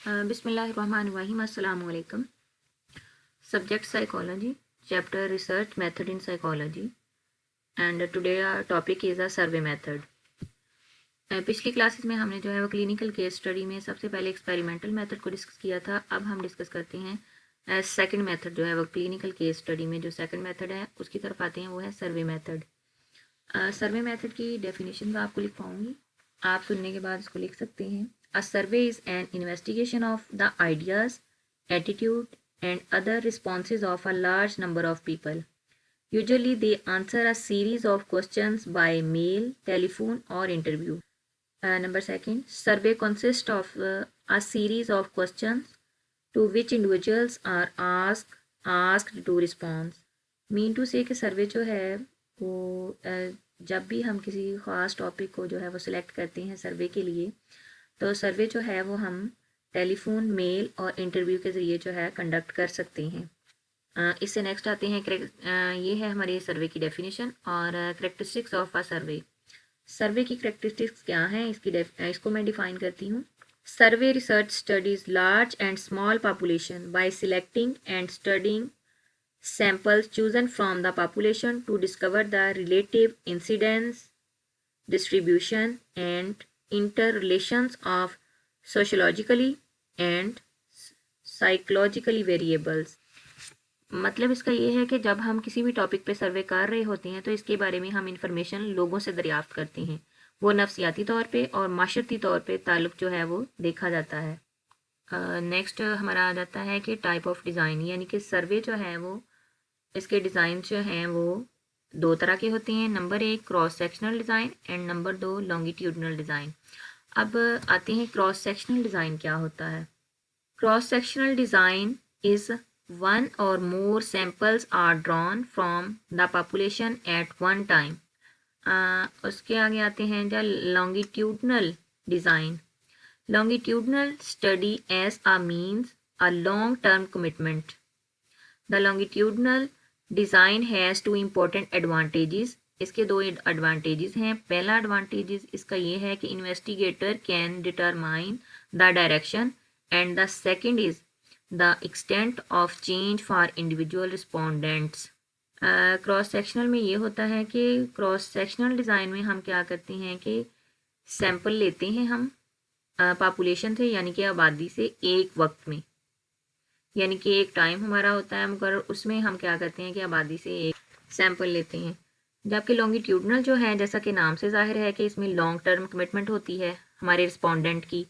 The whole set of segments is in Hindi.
बिस्मिल्लाहिर्रहमानिर्रहीम। अस्सलाम वालेकुम। Subject psychology, chapter research method in psychology, and today our topic is a survey method. पिछली क्लासेस में हमने जो है वो क्लिनिकल केस स्टडी में सबसे पहले एक्सपेरिमेंटल मेथड को डिस्कस किया था। अब हम डिस्कस करते हैं सेकंड मेथड जो है वो क्लिनिकल केस स्टडी में जो सेकंड मेथड है उसकी तरफ आते हैं, वो है सर्वे मेथड। सर्वे मेथड की डेफिनेशन मैं आपको लिख पाऊंगी, आप सुनने के बाद इसको लिख सकते हैं। A survey is an investigation of the ideas, attitude and other responses of a large number of people. Usually they answer a series of questions by mail, telephone or interview. Number second, survey consists of a series of questions to which individuals are asked to respond. Mean to say कि सर्वे जो है वो जब भी हम किसी ख़ास टॉपिक को जो है वो सिलेक्ट करते हैं सर्वे के लिए, तो सर्वे जो है वो हम टेलीफोन, मेल और इंटरव्यू के ज़रिए जो है कंडक्ट कर सकते हैं। इससे नेक्स्ट आते हैं ये है हमारे सर्वे की डेफिनेशन और करेक्टरिस्टिक्स ऑफ अ सर्वे। सर्वे की करेक्टरिस्टिक्स क्या हैं इसको मैं डिफाइन करती हूँ। सर्वे research studies large and small population bye selecting and studying samples chosen from the population to discover the relative incidence, distribution and interrelations of sociologically and psychologically variables. मतलब इसका ये है कि जब हम किसी भी टॉपिक पे सर्वे कर रहे होते हैं तो इसके बारे में हम इंफॉर्मेशन लोगों से दरियाफ्त करते हैं, वो नफ्सियाती तौर पे और माशरती तौर पे ताल्लुक जो है वो देखा जाता है। नेक्स्ट हमारा आ जाता है कि टाइप ऑफ डिज़ाइन, यानी कि सर्वे जो है वो इसके डिज़ाइन जो हैं वो दो तरह के होते हैं। Number 1 cross sectional design and number 2 longitudinal design. अब आते हैं क्रॉस सेक्शनल डिज़ाइन क्या होता है। Cross sectional design is one or more samples are drawn from the population at one time. उसके आगे आते हैं जो longitudinal design. Longitudinal study as a means a long-term commitment. The longitudinal design has two important advantages. इसके दो advantages हैं। पहला advantages इसका ये है कि investigator can determine the direction and the second is the extent of change for individual respondents. Cross sectional में ये होता है कि क्रॉस सेक्शनल डिज़ाइन में हम क्या करते हैं कि सैंपल लेते हैं हम पॉपुलेशन से, यानी कि आबादी से एक वक्त में, यानी कि एक टाइम हमारा होता है मगर उसमें हम क्या करते हैं कि आबादी से एक सैंपल लेते हैं। जबकि लॉन्गिट्यूडनल जो है, जैसा कि नाम से जाहिर है कि इसमें लॉन्ग टर्म कमिटमेंट होती है हमारे रिस्पोंडेंट की,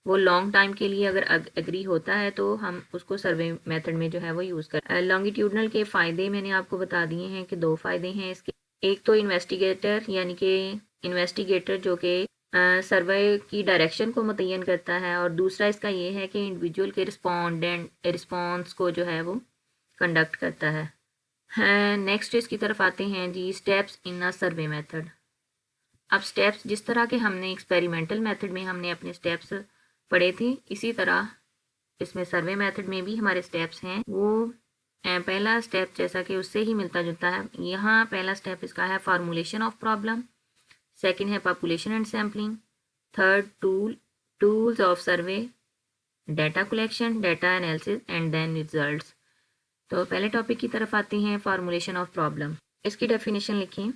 वो लॉन्ग टाइम के लिए अगर एग्री होता है तो हम उसको सर्वे मेथड में जो है वो यूज़ कर। लॉन्गिट्यूडनल के फ़ायदे मैंने आपको बता दिए हैं कि दो फ़ायदे हैं इसके। एक तो इन्वेस्टिगेटर, यानी कि इन्वेस्टिगेटर जो कि सर्वे की डायरेक्शन को मुतय्यन करता है, और दूसरा इसका ये है कि इंडिविजुअल के रिस्पॉन्स को जो है वो कंडक्ट करता है। नेक्स्ट इसकी तरफ आते हैं जी, steps in a survey method. अब स्टेप्स जिस तरह के हमने एक्सपेरिमेंटल मेथड में हमने अपने स्टेप्स पढ़े थे, इसी तरह इसमें सर्वे मेथड में भी हमारे स्टेप्स हैं। वो पहला स्टेप जैसा कि उससे ही मिलता जुलता है। यहाँ पहला स्टेप इसका है फार्मूलेशन ऑफ प्रॉब्लम, सेकंड है population and sampling, third tools of survey, data collection, data analysis and then results. तो पहले टॉपिक की तरफ आते हैं, फार्मूलेशन ऑफ प्रॉब्लम। इसकी डेफिनेशन लिखें।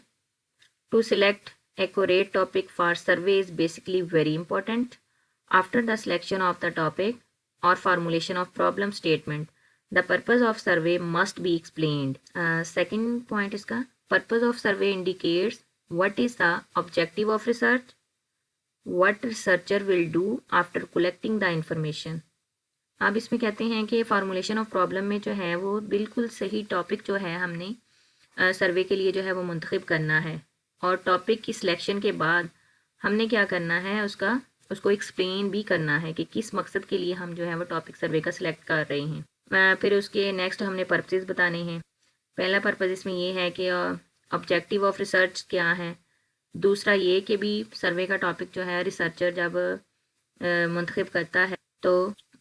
To select accurate topic for survey is basically very important. After the selection of the topic or formulation of problem statement, the purpose of survey must be explained. Second point इसका, purpose of survey indicates what is the objective of research, what researcher will do after collecting the information. अब इसमें कहते हैं कि formulation of problem में जो है वो बिल्कुल सही टॉपिक जो है हमने सर्वे के लिए जो है वो मुंतखब करना है, और टॉपिक की सिलेक्शन के बाद हमने क्या करना है उसको एक्सप्लेन भी करना है कि किस मकसद के लिए हम जो है वो टॉपिक सर्वे का सिलेक्ट कर रहे हैं। फिर उसके नेक्स्ट हमने पर्पसेस बताने हैं। पहला पर्पस इसमें ये है कि ऑब्जेक्टिव ऑफ रिसर्च क्या है। दूसरा ये कि भी सर्वे का टॉपिक जो है रिसर्चर जब मुंतखब करता है तो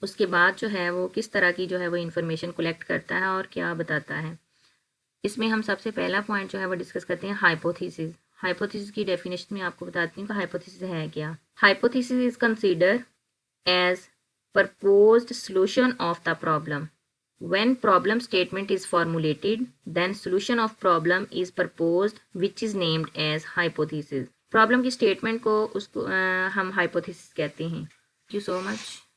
उसके बाद जो है वो किस तरह की जो है वो इंफॉर्मेशन कलेक्ट करता है और क्या बताता है। इसमें हम सबसे पहला पॉइंट जो है वो डिस्कस करते हैं हाइपोथेसिस। हाइपोथेसिस की डेफिनेशन में आपको बताती हूँ कि हाइपोथेसिस है क्या। Hypothesis is consider as proposed solution of the problem. When problem statement is formulated, then solution of problem is proposed, which is named as hypothesis. Problem की statement को उसको हम hypothesis कहते हैं. Thank you so much.